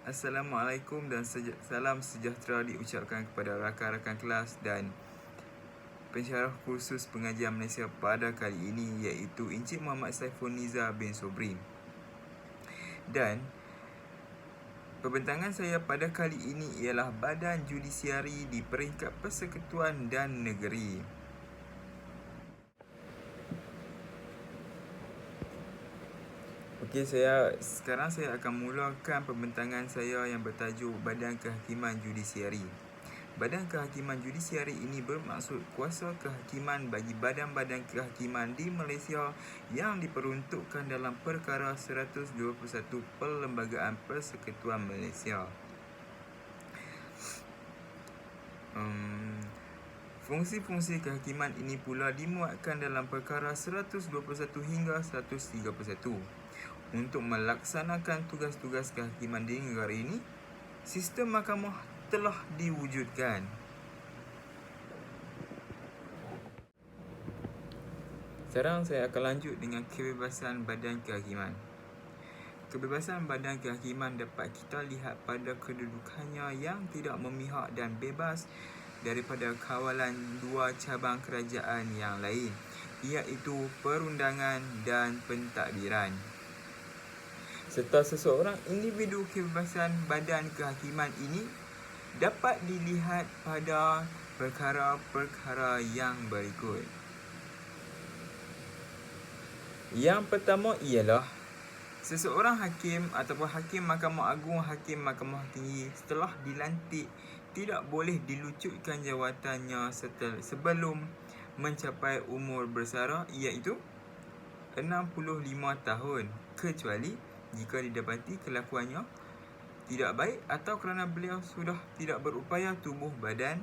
Assalamualaikum dan salam sejahtera diucapkan kepada rakan-rakan kelas dan pensyarah kursus pengajian Malaysia pada kali ini, iaitu Encik Muhammad Saiful Nizar bin Sobri. Dan pembentangan saya pada kali ini ialah Badan Judisiari di peringkat Persekutuan dan Negeri. Okey, sekarang saya akan mulakan pembentangan saya yang bertajuk Badan Kehakiman Judisiari. Badan Kehakiman Judisiari ini bermaksud kuasa kehakiman bagi badan-badan kehakiman di Malaysia yang diperuntukkan dalam Perkara 121 Perlembagaan Persekutuan Malaysia. Fungsi-fungsi kehakiman ini pula dimuatkan dalam Perkara 121 hingga 131. Untuk melaksanakan tugas-tugas kehakiman di negara ini, sistem mahkamah telah diwujudkan. Sekarang saya akan lanjut dengan kebebasan badan kehakiman. Kebebasan badan kehakiman dapat kita lihat pada kedudukannya yang tidak memihak dan bebas daripada kawalan dua cabang kerajaan yang lain, iaitu perundangan dan pentadbiran. Serta seseorang individu kebebasan badan kehakiman ini dapat dilihat pada perkara-perkara yang berikut. Yang pertama ialah seseorang hakim ataupun hakim Mahkamah Agung, hakim Mahkamah Tinggi setelah dilantik tidak boleh dilucutkan jawatannya sebelum mencapai umur bersara, iaitu 65 tahun, kecuali jika didapati kelakuannya tidak baik atau kerana beliau sudah tidak berupaya tubuh badan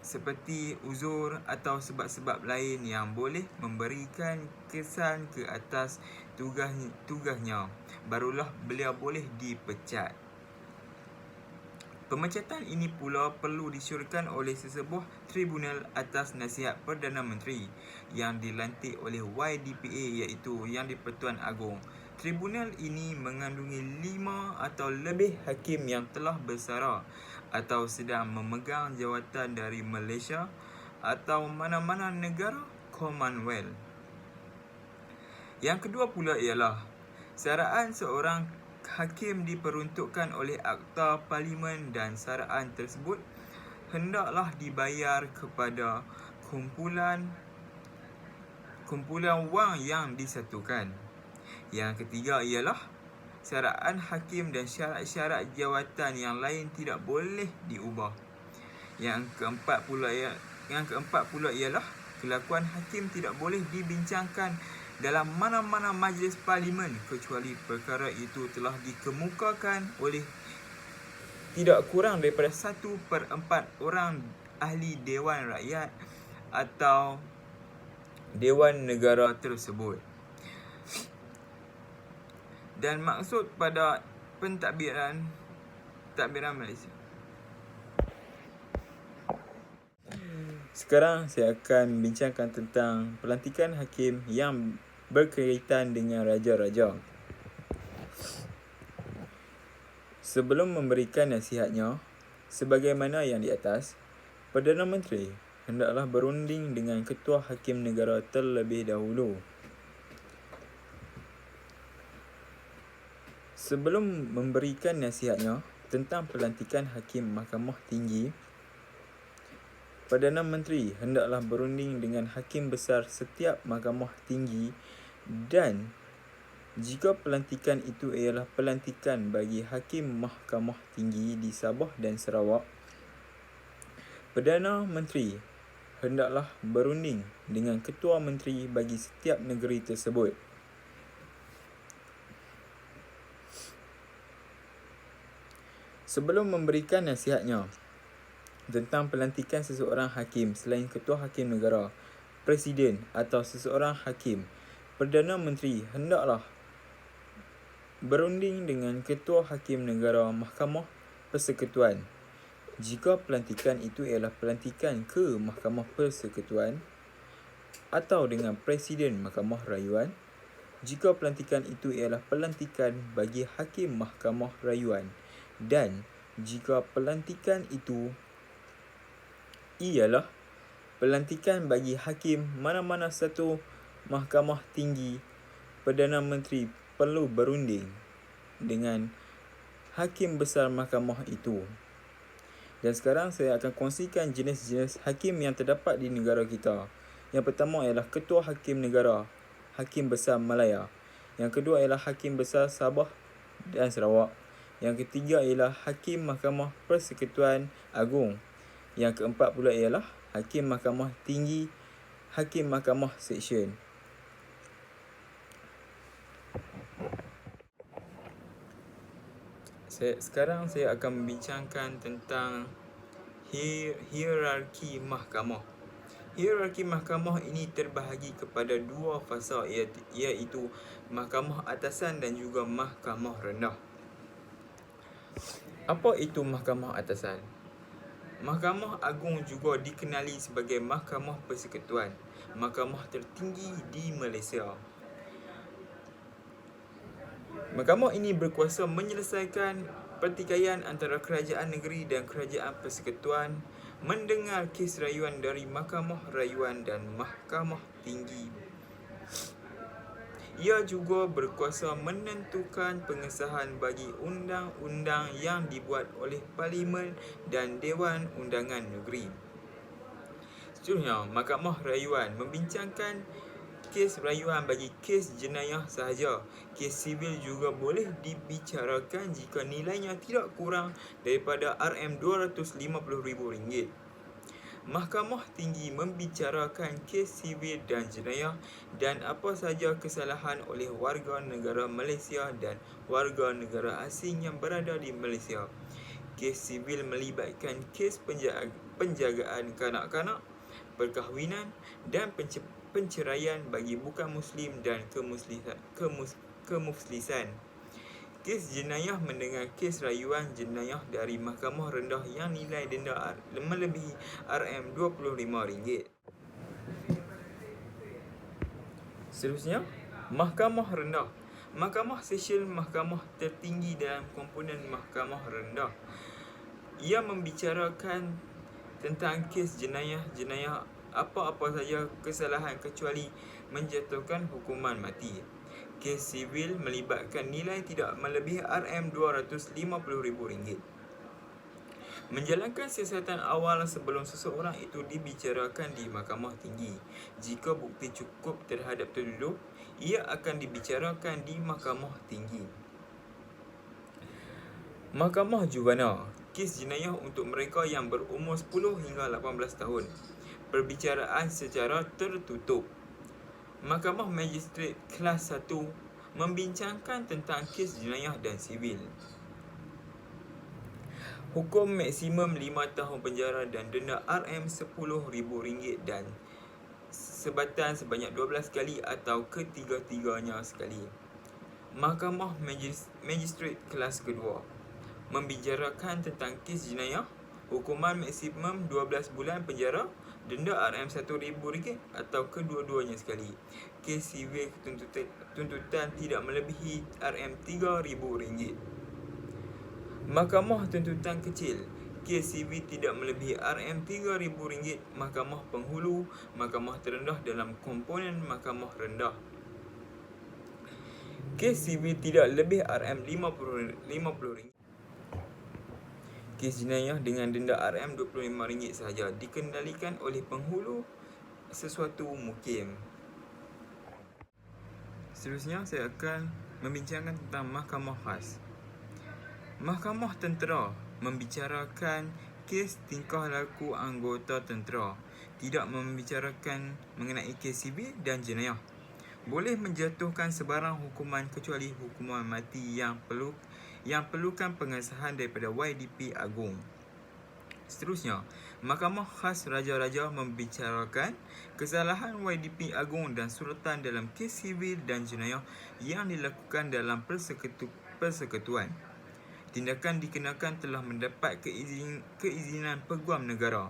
seperti uzur atau sebab-sebab lain yang boleh memberikan kesan ke atas tugasnya, barulah beliau boleh dipecat. Pemecatan ini pula perlu disyorkan oleh sesebuah tribunal atas nasihat Perdana Menteri yang dilantik oleh YDPA, iaitu Yang di-Pertuan Agong. Tribunal ini mengandungi 5 atau lebih hakim yang telah bersara atau sedang memegang jawatan dari Malaysia atau mana-mana negara Commonwealth. Yang kedua pula ialah saraan seorang hakim diperuntukkan oleh Akta Parlimen dan saraan tersebut hendaklah dibayar kepada kumpulan wang yang disatukan. Yang ketiga ialah saraan hakim dan syarat-syarat jawatan yang lain tidak boleh diubah. Yang keempat pula ialah kelakuan hakim tidak boleh dibincangkan dalam mana-mana majlis parlimen kecuali perkara itu telah dikemukakan oleh tidak kurang daripada 1/4 orang ahli Dewan Rakyat atau Dewan Negara tersebut. Dan maksud pada pentadbiran Malaysia. Sekarang saya akan bincangkan tentang pelantikan hakim yang berkaitan dengan raja-raja. Sebelum memberikan nasihatnya, sebagaimana yang di atas, Perdana Menteri hendaklah berunding dengan Ketua Hakim Negara terlebih dahulu. Sebelum memberikan nasihatnya tentang pelantikan Hakim Mahkamah Tinggi, Perdana Menteri hendaklah berunding dengan Hakim Besar setiap Mahkamah Tinggi, dan jika pelantikan itu ialah pelantikan bagi Hakim Mahkamah Tinggi di Sabah dan Sarawak, Perdana Menteri hendaklah berunding dengan Ketua Menteri bagi setiap negeri tersebut. Sebelum memberikan nasihatnya tentang pelantikan seseorang hakim selain Ketua Hakim Negara, Presiden atau seseorang hakim, Perdana Menteri hendaklah berunding dengan Ketua Hakim Negara Mahkamah Persekutuan. Jika pelantikan itu ialah pelantikan ke Mahkamah Persekutuan atau dengan Presiden Mahkamah Rayuan, jika pelantikan itu ialah pelantikan bagi hakim mahkamah rayuan, dan jika pelantikan itu ialah pelantikan bagi hakim mana-mana satu mahkamah tinggi, Perdana Menteri perlu berunding dengan hakim besar mahkamah itu. Dan sekarang saya akan kongsikan jenis-jenis hakim yang terdapat di negara kita. Yang pertama ialah Ketua Hakim Negara, Hakim Besar Malaya. Yang kedua ialah Hakim Besar Sabah dan Sarawak. Yang ketiga ialah Hakim Mahkamah Persekutuan Agung. Yang keempat pula ialah Hakim Mahkamah Tinggi, Hakim Mahkamah Seksyen. Sekarang saya akan membincangkan tentang hierarki mahkamah. Hierarki mahkamah ini terbahagi kepada dua fasa, iaitu mahkamah atasan dan juga mahkamah rendah. Apa itu mahkamah atasan? Mahkamah Agung juga dikenali sebagai Mahkamah Persekutuan, mahkamah tertinggi di Malaysia. Mahkamah ini berkuasa menyelesaikan pertikaian antara kerajaan negeri dan kerajaan persekutuan, mendengar kes rayuan dari Mahkamah Rayuan dan Mahkamah Tinggi. Ia juga berkuasa menentukan pengesahan bagi undang-undang yang dibuat oleh Parlimen dan Dewan Undangan Negeri. Seterusnya, Mahkamah Rayuan membincangkan kes rayuan bagi kes jenayah sahaja. Kes sivil juga boleh dibicarakan jika nilainya tidak kurang daripada RM250,000. Mahkamah Tinggi membicarakan kes sivil dan jenayah dan apa sahaja kesalahan oleh warga negara Malaysia dan warga negara asing yang berada di Malaysia. Kes sivil melibatkan kes penjagaan kanak-kanak, perkahwinan dan penceraian bagi bukan Muslim dan kemuflisan. Kes jenayah mendengar kes rayuan jenayah dari mahkamah rendah yang nilai denda melebihi RM25. Seterusnya, mahkamah rendah. Mahkamah Seksyen mahkamah tertinggi dalam komponen mahkamah rendah. Ia membicarakan tentang kes jenayah apa-apa saja kesalahan kecuali menjatuhkan hukuman mati. Kes sivil melibatkan nilai tidak melebihi RM250,000. Menjalankan siasatan awal sebelum seseorang itu dibicarakan di Mahkamah Tinggi. Jika bukti cukup terhadap tertuduh, ia akan dibicarakan di Mahkamah Tinggi. Mahkamah Juvana, kes jenayah untuk mereka yang berumur 10 hingga 18 tahun. Perbicaraan secara tertutup. Mahkamah Magistrate Kelas 1 membincangkan tentang kes jenayah dan sivil. Hukum maksimum 5 tahun penjara dan denda RM10,000 dan sebatan sebanyak 12 kali atau ketiga-tiganya sekali. Mahkamah Magistrate Kelas kedua membicarakan tentang kes jenayah, hukuman maksimum 12 bulan penjara, denda RM1,000 atau kedua-duanya sekali. Kes sivil tuntutan tidak melebihi RM3,000. Mahkamah Tuntutan Kecil, kes sivil tidak melebihi RM3,000. Mahkamah Penghulu, mahkamah terendah dalam komponen mahkamah rendah. Kes sivil tidak lebih RM50,000. Kes jenayah dengan denda RM25 sahaja dikendalikan oleh penghulu sesuatu mukim. Seterusnya saya akan membincangkan tentang mahkamah khas. Mahkamah Tentera membicarakan kes tingkah laku anggota tentera, tidak membicarakan mengenai kes sivil dan jenayah. Boleh menjatuhkan sebarang hukuman kecuali hukuman mati yang perlukan pengesahan daripada YDP Agung. Seterusnya, Mahkamah Khas Raja-Raja membicarakan kesalahan YDP Agung dan Sultan dalam kes sivil dan jenayah yang dilakukan dalam persekutuan. Tindakan dikenakan telah mendapat keizinan Peguam Negara.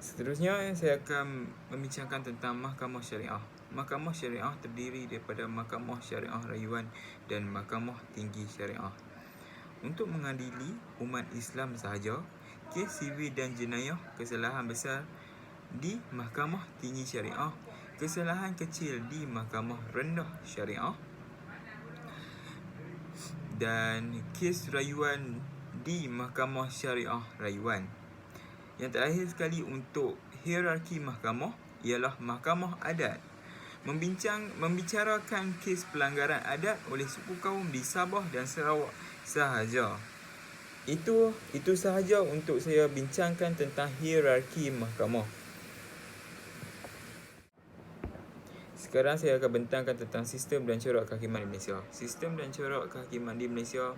Seterusnya, saya akan membincangkan tentang Mahkamah Syariah. Mahkamah Syariah terdiri daripada Mahkamah Syariah Rayuan dan Mahkamah Tinggi Syariah. Untuk mengadili umat Islam sahaja, kes sivil dan jenayah, kesalahan besar di Mahkamah Tinggi Syariah, kesalahan kecil di Mahkamah Rendah Syariah, dan kes rayuan di Mahkamah Syariah Rayuan. Yang terakhir sekali untuk hierarki mahkamah ialah Mahkamah Adat. Membicarakan kes pelanggaran adat oleh suku kaum di Sabah dan Sarawak sahaja. Itu sahaja untuk saya bincangkan tentang hierarki mahkamah. Sekarang saya akan bentangkan tentang sistem dan corak kehakiman di Malaysia. Sistem dan corak kehakiman di Malaysia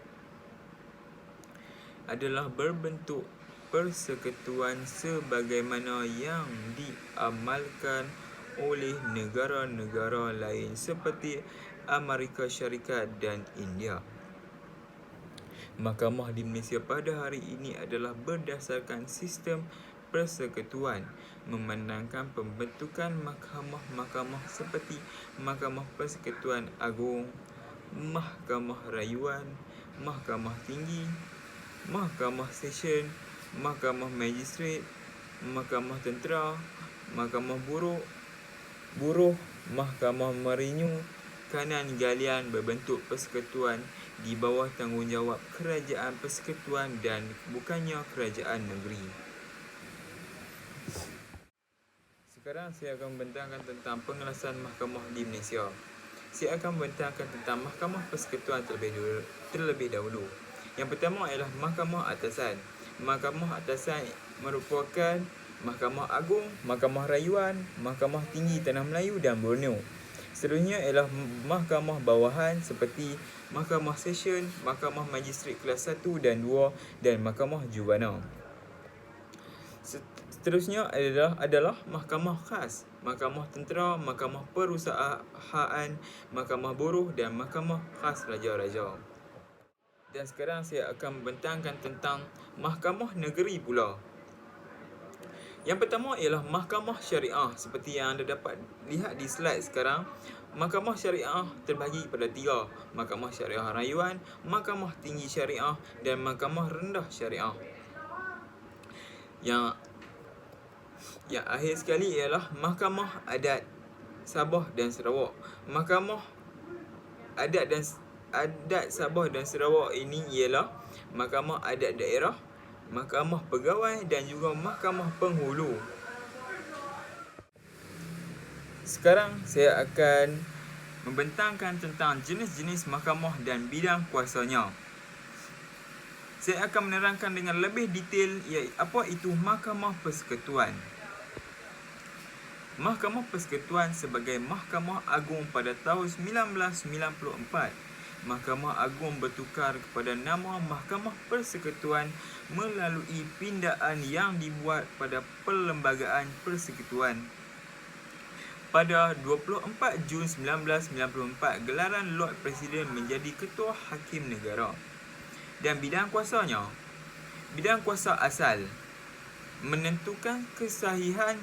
adalah berbentuk persekutuan sebagaimana yang diamalkan oleh negara-negara lain seperti Amerika Syarikat dan India. Mahkamah di Malaysia pada hari ini adalah berdasarkan sistem persekutuan, memandangkan pembentukan mahkamah-mahkamah seperti Mahkamah Persekutuan Agung, Mahkamah Rayuan, Mahkamah Tinggi, Mahkamah Session, Mahkamah Magistrate, Mahkamah Tentera, Mahkamah Buruh, Mahkamah Merenyu, kanan galian berbentuk persekutuan di bawah tanggungjawab kerajaan persekutuan dan bukannya kerajaan negeri. Sekarang saya akan membentangkan tentang pengelasan mahkamah di Malaysia. Saya akan membentangkan tentang Mahkamah Persekutuan terlebih dahulu. Yang pertama ialah Mahkamah Atasan. Mahkamah Atasan merupakan Mahkamah Agung, Mahkamah Rayuan, Mahkamah Tinggi Tanah Melayu dan Borneo. Seterusnya ialah mahkamah bawahan seperti Mahkamah Session, Mahkamah Magistrate Kelas 1 dan 2 dan Mahkamah Jubana. Seterusnya adalah Mahkamah Khas, Mahkamah Tentera, Mahkamah Perusahaan, Mahkamah Buruh dan Mahkamah Khas Raja-Raja. Dan sekarang saya akan membentangkan tentang Mahkamah Negeri pula. Yang pertama ialah Mahkamah Syariah. Seperti yang anda dapat lihat di slide sekarang, Mahkamah Syariah terbahagi pada 3. Mahkamah Syariah Rayuan, Mahkamah Tinggi Syariah dan Mahkamah Rendah Syariah. Yang akhir sekali ialah Mahkamah Adat Sabah dan Sarawak. Mahkamah Adat Sabah dan Sarawak ini ialah Mahkamah Adat Daerah, Mahkamah Pegawai dan juga Mahkamah Penghulu. Sekarang saya akan membentangkan tentang jenis-jenis mahkamah dan bidang kuasanya. Saya akan menerangkan dengan lebih detail apa itu Mahkamah Persekutuan. Mahkamah Persekutuan sebagai Mahkamah Agung pada tahun 1994. Mahkamah Agung bertukar kepada nama Mahkamah Persekutuan melalui pindaan yang dibuat pada Perlembagaan Persekutuan. Pada 24 Jun 1994, gelaran Lord Presiden menjadi Ketua Hakim Negara. Dan bidang kuasanya, bidang kuasa asal, menentukan kesahihan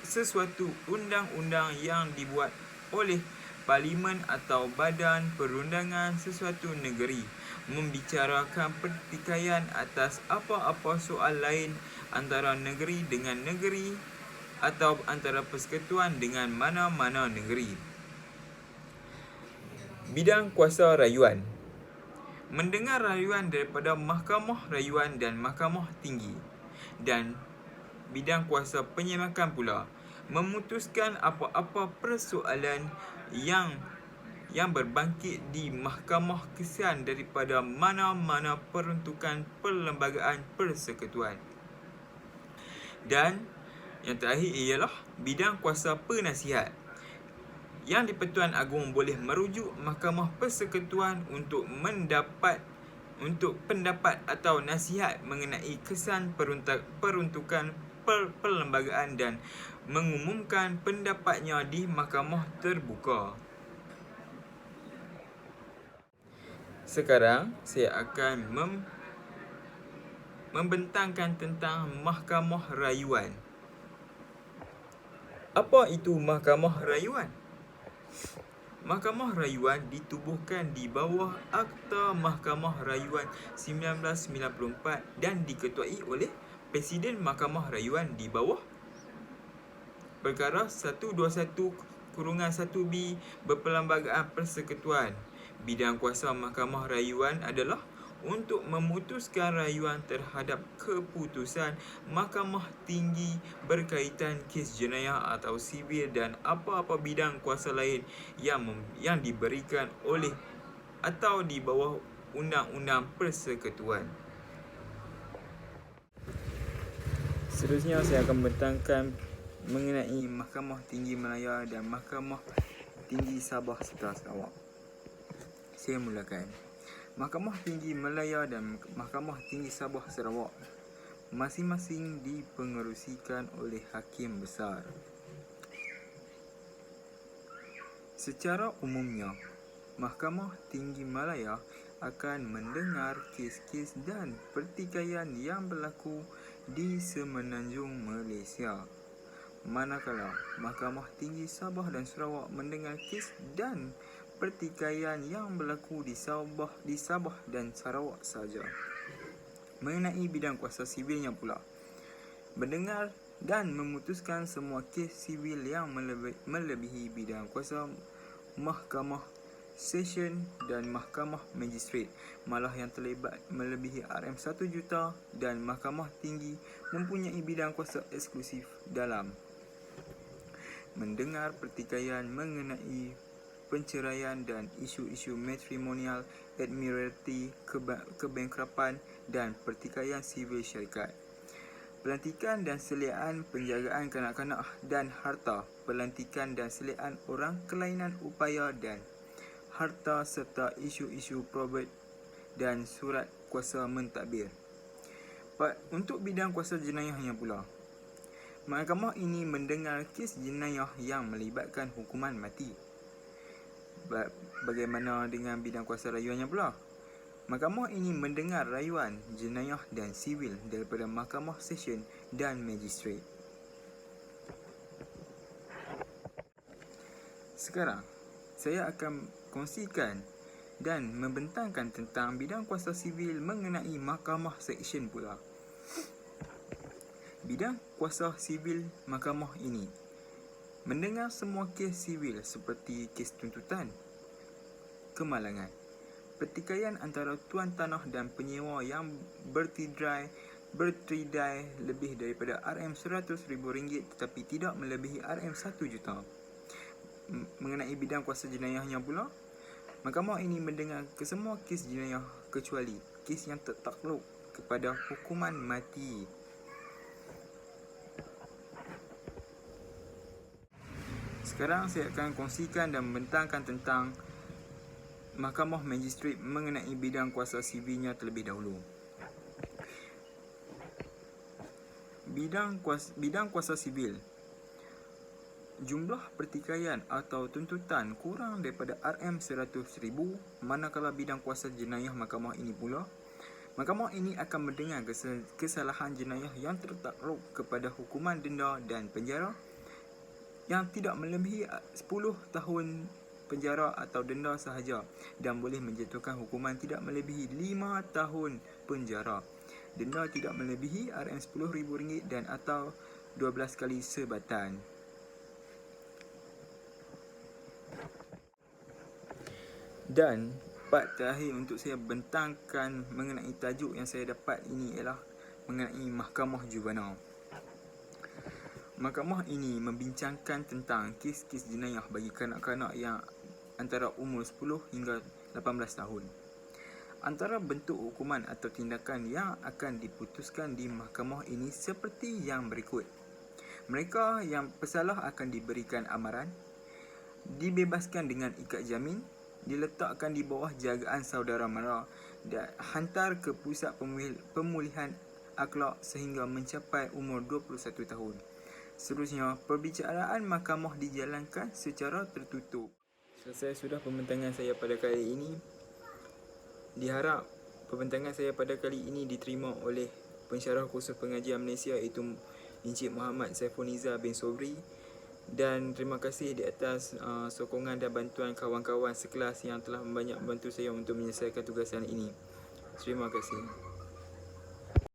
sesuatu undang-undang yang dibuat oleh Parlimen atau badan perundangan sesuatu negeri, membicarakan pertikaian atas apa-apa soal lain antara negeri dengan negeri atau antara persekutuan dengan mana-mana negeri. Bidang kuasa rayuan, mendengar rayuan daripada Mahkamah Rayuan dan Mahkamah Tinggi. Dan bidang kuasa penyemakan pula, memutuskan apa-apa persoalan yang berbangkit di mahkamah kesan daripada mana-mana peruntukan perlembagaan persekutuan. Dan yang terakhir ialah bidang kuasa penasihat. Yang di-Pertuan Agong boleh merujuk Mahkamah Persekutuan untuk pendapat atau nasihat mengenai kesan peruntukan perlembagaan dan mengumumkan pendapatnya di mahkamah terbuka. Sekarang saya akan membentangkan tentang Mahkamah Rayuan. Apa itu Mahkamah Rayuan? Mahkamah Rayuan ditubuhkan di bawah Akta Mahkamah Rayuan 1994 dan diketuai oleh Presiden Mahkamah Rayuan di bawah Perkara 121-1B Berperlembagaan Persekutuan. Bidang kuasa Mahkamah Rayuan adalah untuk memutuskan rayuan terhadap keputusan Mahkamah Tinggi berkaitan kes jenayah atau sivil dan apa-apa bidang kuasa lain yang diberikan oleh atau di bawah Undang-Undang Persekutuan. Seterusnya saya akan membentangkan mengenai Mahkamah Tinggi Malaya dan Mahkamah Tinggi Sabah serta Sarawak. Saya mulakan. Mahkamah Tinggi Malaya dan Mahkamah Tinggi Sabah Sarawak masing-masing dipengerusikan oleh Hakim Besar. Secara umumnya, Mahkamah Tinggi Malaya akan mendengar kes-kes dan pertikaian yang berlaku di Semenanjung Malaysia. Manakala Mahkamah Tinggi Sabah dan Sarawak mendengar kes dan pertikaian yang berlaku di Sabah dan Sarawak sahaja. Mengenai bidang kuasa sivilnya pula, mendengar dan memutuskan semua kes sivil yang melebihi bidang kuasa Mahkamah Session dan Mahkamah Magistrate, malah yang terlibat melebihi RM1 juta, dan Mahkamah Tinggi mempunyai bidang kuasa eksklusif dalam mendengar pertikaian mengenai penceraian dan isu-isu matrimonial, admiralty, kebankrapan dan pertikaian sivil syarikat. Pelantikan dan seliaan penjagaan kanak-kanak dan harta, pelantikan dan seliaan orang kelainan upaya dan harta serta isu-isu probate dan surat kuasa mentadbir. Untuk bidang kuasa jenayahnya pula, mahkamah ini mendengar kes jenayah yang melibatkan hukuman mati. Bagaimana dengan bidang kuasa rayuannya pula? Mahkamah ini mendengar rayuan, jenayah dan sivil daripada Mahkamah Session dan Magistrate. Sekarang, saya akan kongsikan dan membentangkan tentang bidang kuasa sivil mengenai Mahkamah Seksyen pula. Bidang kuasa sivil mahkamah ini mendengar semua kes sivil seperti kes tuntutan, kemalangan, pertikaian antara tuan tanah dan penyewa yang bertidai lebih daripada RM100,000 tetapi tidak melebihi RM1 juta. Mengenai bidang kuasa jenayahnya pula, mahkamah ini mendengar kesemua kes jenayah kecuali kes yang tertakluk kepada hukuman mati. Sekarang saya akan kongsikan dan membentangkan tentang Mahkamah Magistrate mengenai bidang kuasa sivilnya terlebih dahulu. Bidang kuasa sivil, jumlah pertikaian atau tuntutan kurang daripada RM100,000, manakala bidang kuasa jenayah mahkamah ini pula, mahkamah ini akan mendengar kesalahan jenayah yang tertakluk kepada hukuman denda dan penjara yang tidak melebihi 10 tahun penjara atau denda sahaja dan boleh menjatuhkan hukuman tidak melebihi 5 tahun penjara. Denda tidak melebihi RM10,000 dan atau 12 kali sebatan. Dan part terakhir untuk saya bentangkan mengenai tajuk yang saya dapat ini ialah mengenai Mahkamah Juvenile. Mahkamah ini membincangkan tentang kes-kes jenayah bagi kanak-kanak yang antara umur 10 hingga 18 tahun. Antara bentuk hukuman atau tindakan yang akan diputuskan di mahkamah ini seperti yang berikut. Mereka yang bersalah akan diberikan amaran, dibebaskan dengan ikat jamin, diletakkan di bawah jagaan saudara mara dan hantar ke pusat pemulihan akhlak sehingga mencapai umur 21 tahun. Seterusnya, perbicaraan mahkamah dijalankan secara tertutup. Selesai sudah pembentangan saya pada kali ini. Diharap pembentangan saya pada kali ini diterima oleh pensyarah kursus pengajian Malaysia iaitu Encik Muhammad Saiful Nizar bin Sobri Dan terima kasih di atas sokongan dan bantuan kawan-kawan sekelas yang telah banyak membantu saya untuk menyelesaikan tugasan ini. Terima kasih.